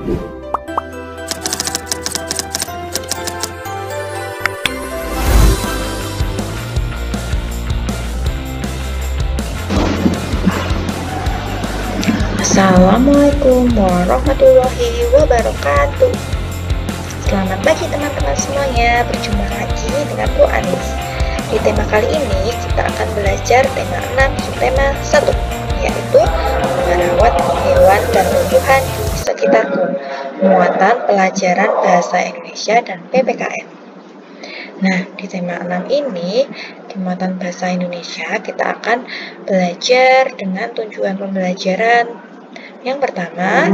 Assalamualaikum warahmatullahi wabarakatuh. Selamat pagi teman-teman semuanya, berjumpa lagi dengan Bu Anis. Di tema kali ini kita akan belajar tema 6 subtema 1, yaitu merawat hewan dan tumbuhan di sekitarku, muatan pelajaran bahasa Indonesia dan PPKN. Nah, di tema 6 ini, di muatan bahasa Indonesia, kita akan belajar dengan tujuan pembelajaran. Yang pertama,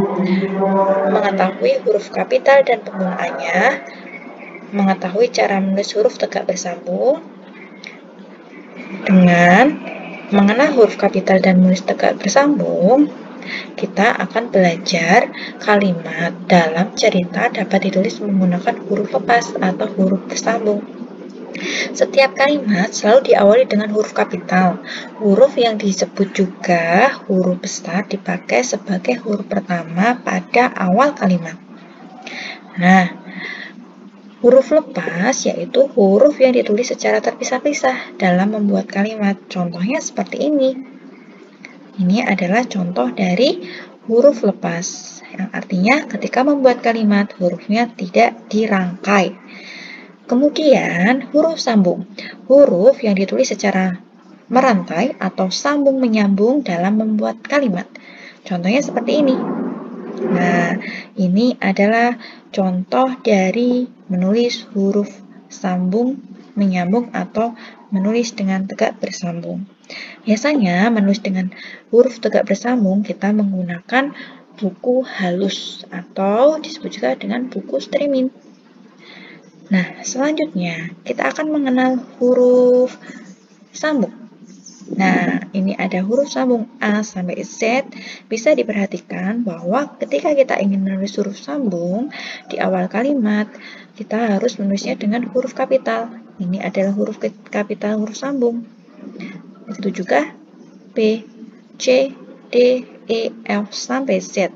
mengetahui huruf kapital dan penggunaannya, mengetahui cara menulis huruf tegak bersambung. Dengan mengenal huruf kapital dan menulis tegak bersambung, kita akan belajar kalimat dalam cerita dapat ditulis menggunakan huruf lepas atau huruf bersambung. Setiap kalimat selalu diawali dengan huruf kapital. Huruf yang disebut juga huruf besar dipakai sebagai huruf pertama pada awal kalimat. Nah, huruf lepas yaitu huruf yang ditulis secara terpisah-pisah dalam membuat kalimat. Contohnya seperti ini. Ini adalah contoh dari huruf lepas, yang artinya ketika membuat kalimat hurufnya tidak dirangkai. Kemudian huruf sambung, huruf yang ditulis secara merantai atau sambung menyambung dalam membuat kalimat. Contohnya seperti ini. Nah, ini adalah contoh dari menulis huruf sambung menyambung atau menulis dengan tegak bersambung. Biasanya menulis dengan huruf tegak bersambung kita menggunakan buku halus atau disebut juga dengan buku streaming. Nah, selanjutnya kita akan mengenal huruf sambung. Nah, ini ada huruf sambung A sampai Z. Bisa diperhatikan bahwa ketika kita ingin menulis huruf sambung di awal kalimat, kita harus menulisnya dengan huruf kapital. Ini adalah huruf kapital huruf sambung. Begitu juga B, C, D, E, F sampai Z.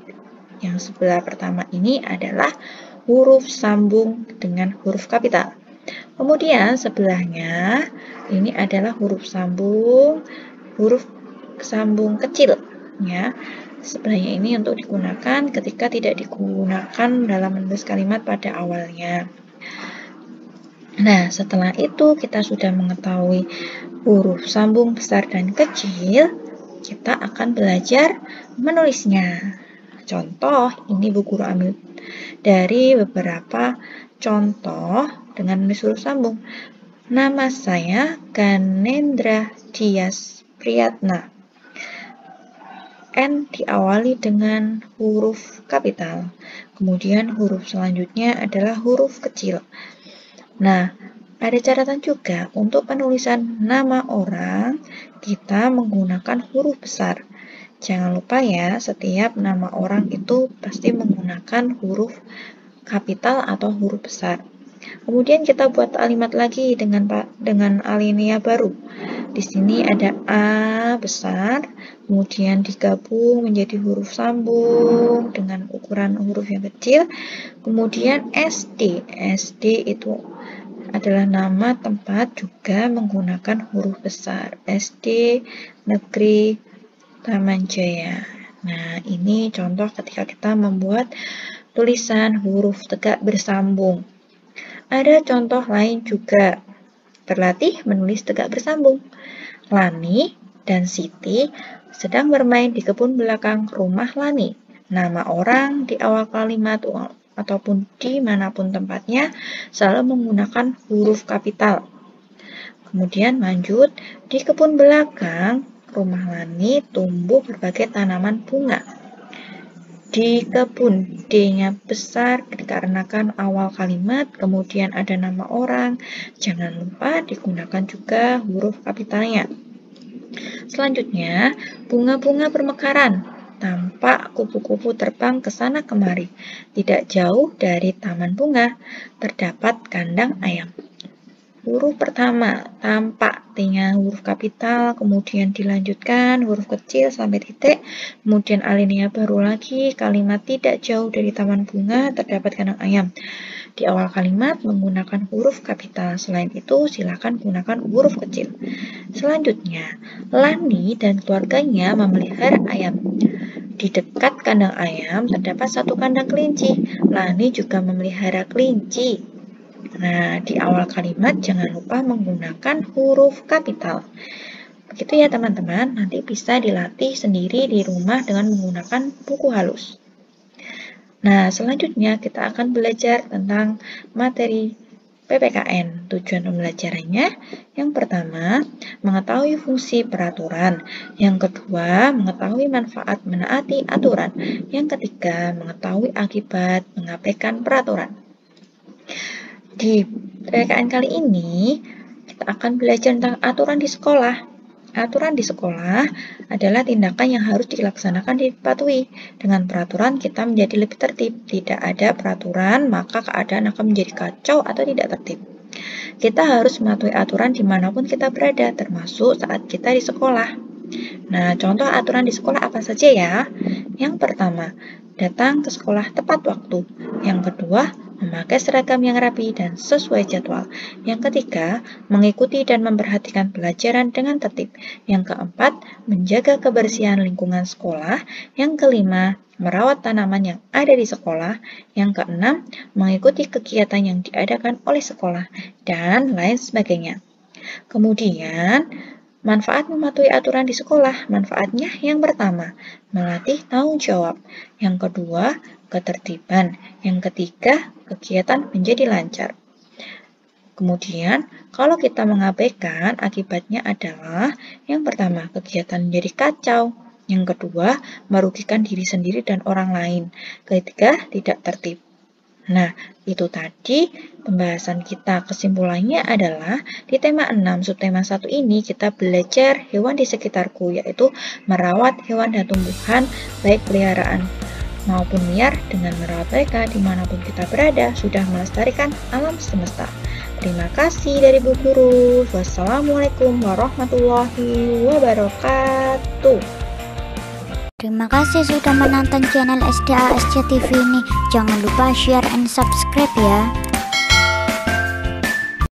Yang sebelah pertama ini adalah huruf sambung dengan huruf kapital. Kemudian sebelahnya ini adalah huruf sambung kecil, ya. Sebelahnya ini untuk digunakan ketika tidak digunakan dalam menulis kalimat pada awalnya. Nah, setelah itu kita sudah mengetahui huruf sambung besar dan kecil, kita akan belajar menulisnya. Contoh, ini Bu Guru ambil dari beberapa contoh dengan menulis huruf sambung. Nama saya Ganendra Dias Priyatna. N diawali dengan huruf kapital. Kemudian huruf selanjutnya adalah huruf kecil. Nah, ada catatan juga untuk penulisan nama orang, kita menggunakan huruf besar. Jangan lupa ya, setiap nama orang itu pasti menggunakan huruf kapital atau huruf besar. Kemudian kita buat kalimat lagi dengan alinea baru. Di sini ada A besar, kemudian digabung menjadi huruf sambung dengan ukuran huruf yang kecil. Kemudian SD. SD itu adalah nama tempat juga menggunakan huruf besar. SD Negeri Taman Jaya. Nah, ini contoh ketika kita membuat tulisan huruf tegak bersambung. Ada contoh lain juga. Berlatih menulis tegak bersambung. Lani dan Siti sedang bermain di kebun belakang rumah Lani. Nama orang di awal kalimat ataupun dimanapun tempatnya selalu menggunakan huruf kapital. Kemudian lanjut, di kebun belakang rumah Lani tumbuh berbagai tanaman bunga. Di kebun, D-nya besar dikarenakan awal kalimat, kemudian ada nama orang. Jangan lupa digunakan juga huruf kapitalnya. Selanjutnya, bunga-bunga bermekaran. Tampak kupu-kupu terbang ke sana kemari. Tidak jauh dari taman bunga, terdapat kandang ayam. huruf pertama tampak dengan huruf kapital, kemudian dilanjutkan huruf kecil sampai titik, kemudian alinea baru lagi, kalimat tidak jauh dari taman bunga terdapat kandang ayam. Di awal kalimat menggunakan huruf kapital, selain itu silakan gunakan huruf kecil. Selanjutnya, Lani dan keluarganya memelihara ayam. Di dekat kandang ayam terdapat satu kandang kelinci. Lani juga memelihara kelinci. Nah, di awal kalimat jangan lupa menggunakan huruf kapital. Begitu ya teman-teman, nanti bisa dilatih sendiri di rumah dengan menggunakan buku halus. Nah, selanjutnya kita akan belajar tentang materi PPKN. Tujuan pembelajarannya, yang pertama, mengetahui fungsi peraturan. Yang kedua, mengetahui manfaat menaati aturan. Yang ketiga, mengetahui akibat mengabaikan peraturan. Di PPKN kali ini, kita akan belajar tentang aturan di sekolah. Aturan di sekolah adalah tindakan yang harus dilaksanakan dipatuhi. Dengan peraturan kita menjadi lebih tertib. Tidak ada peraturan, maka keadaan akan menjadi kacau atau tidak tertib. Kita harus mematuhi aturan dimanapun kita berada, termasuk saat kita di sekolah. Nah, contoh aturan di sekolah apa saja ya? Yang pertama, datang ke sekolah tepat waktu. Yang kedua, memakai seragam yang rapi dan sesuai jadwal. Yang ketiga, mengikuti dan memperhatikan pelajaran dengan tertib. Yang keempat, menjaga kebersihan lingkungan sekolah. Yang kelima, merawat tanaman yang ada di sekolah. Yang keenam, mengikuti kegiatan yang diadakan oleh sekolah, dan lain sebagainya. Kemudian, manfaat mematuhi aturan di sekolah. Manfaatnya yang pertama, melatih tanggung jawab. Yang kedua, ketertiban. Yang ketiga, kegiatan menjadi lancar. Kemudian, kalau kita mengabaikan, akibatnya adalah yang pertama, kegiatan menjadi kacau. Yang kedua, merugikan diri sendiri dan orang lain. Ketiga, tidak tertib. Nah, itu tadi pembahasan kita. Kesimpulannya adalah di tema 6, subtema 1 ini kita belajar hewan di sekitarku, yaitu merawat hewan dan tumbuhan, baik peliharaan maupun liar. Dengan merawat mereka dimanapun kita berada, sudah melestarikan alam semesta. Terima kasih dari Bu Guru. Wassalamualaikum warahmatullahi wabarakatuh. Terima kasih sudah menonton channel SDA SC TV ini. Jangan lupa share and subscribe ya.